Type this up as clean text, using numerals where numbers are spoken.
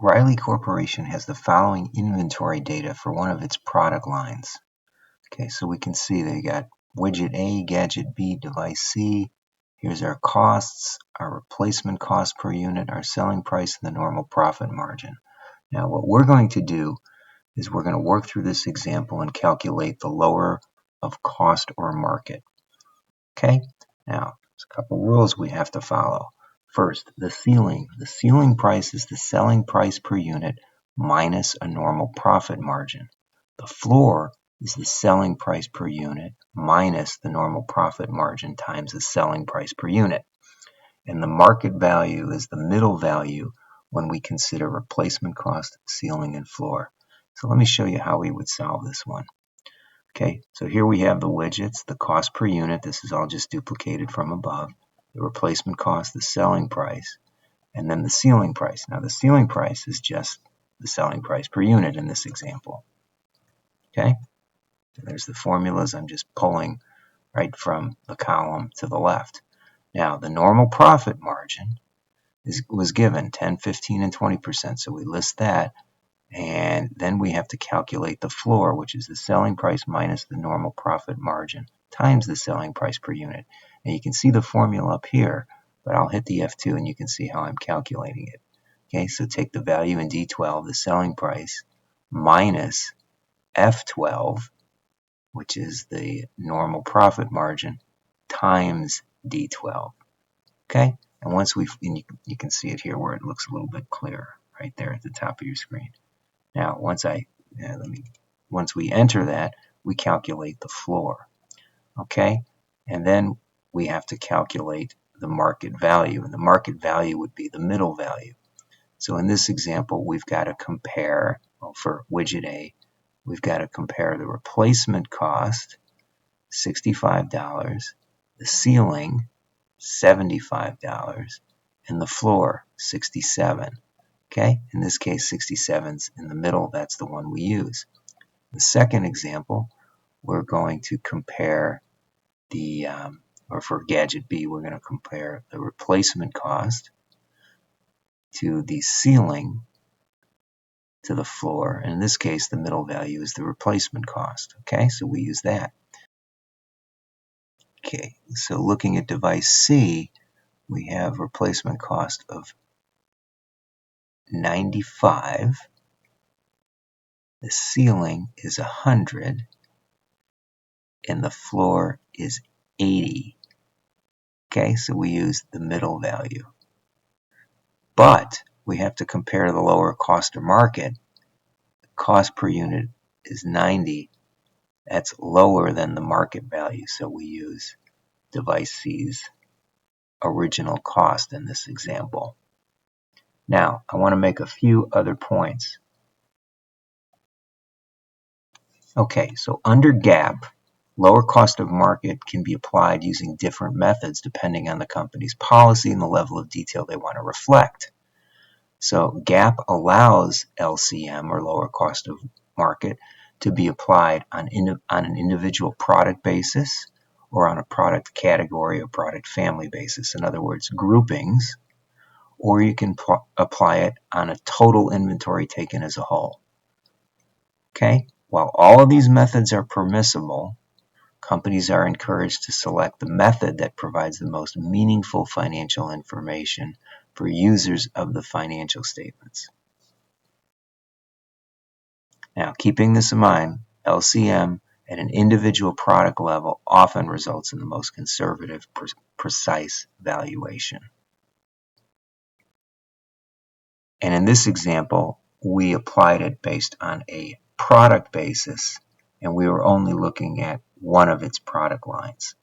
Riley Corporation has the following inventory data for one of its product lines. Okay, so we can see they got widget A, gadget B, device C. Here's our costs, our replacement cost per unit, our selling price, and the normal profit margin. Now what we're going to do is we're going to work through this example and calculate the lower of cost or market. Okay, now there's a couple rules we have to follow. First, the ceiling. The ceiling price is the selling price per unit minus a normal profit margin. The floor is the selling price per unit minus the normal profit margin times the selling price per unit. And the market value is the middle value when we consider replacement cost, ceiling, and floor. So let me show you how we would solve this one. Okay, so here we have the widgets, the cost per unit. This is all just duplicated from above. The replacement cost, the selling price, and then the ceiling price. Now the ceiling price is just the selling price per unit in this example. Okay, so there's the formulas. I'm just pulling right from the column to the left. Now the normal profit margin was given 10, 15, and 20%. So we list that. And then we have to calculate the floor, which is the selling price minus the normal profit margin times the selling price per unit. And you can see the formula up here, but I'll hit the F2 and you can see how I'm calculating it. Okay, so take the value in D12, the selling price, minus F12, which is the normal profit margin, times D12. Okay, and once you can see it here where it looks a little bit clearer, right there at the top of your screen. Now, once we enter that, we calculate the floor, okay? And then we have to calculate the market value, and the market value would be the middle value. So in this example, we've got to compare, well, for widget A, we've got to compare the replacement cost, $65, the ceiling, $75, and the floor, $67. Okay, in this case, 67's in the middle. That's the one we use. The second example, we're going to compare or for gadget B, we're going to compare the replacement cost to the ceiling to the floor. And in this case, the middle value is the replacement cost. Okay, so we use that. Okay, so looking at device C, we have replacement cost of 95. The ceiling is 100 and the floor is 80. Okay, so we use the middle value. But we have to compare the lower cost or market. The cost per unit is 90. That's lower than the market value, so we use device C's original cost in this example. Now, I want to make a few other points. Okay, so under GAAP, lower cost of market can be applied using different methods depending on the company's policy and the level of detail they want to reflect. So GAAP allows LCM, or lower cost of market, to be applied on an individual product basis or on a product category or product family basis. In other words, groupings. Or you can apply it on a total inventory taken as a whole. Okay? While all of these methods are permissible, companies are encouraged to select the method that provides the most meaningful financial information for users of the financial statements. Now, keeping this in mind, LCM at an individual product level often results in the most conservative, precise valuation. And in this example, we applied it based on a product basis, and we were only looking at one of its product lines.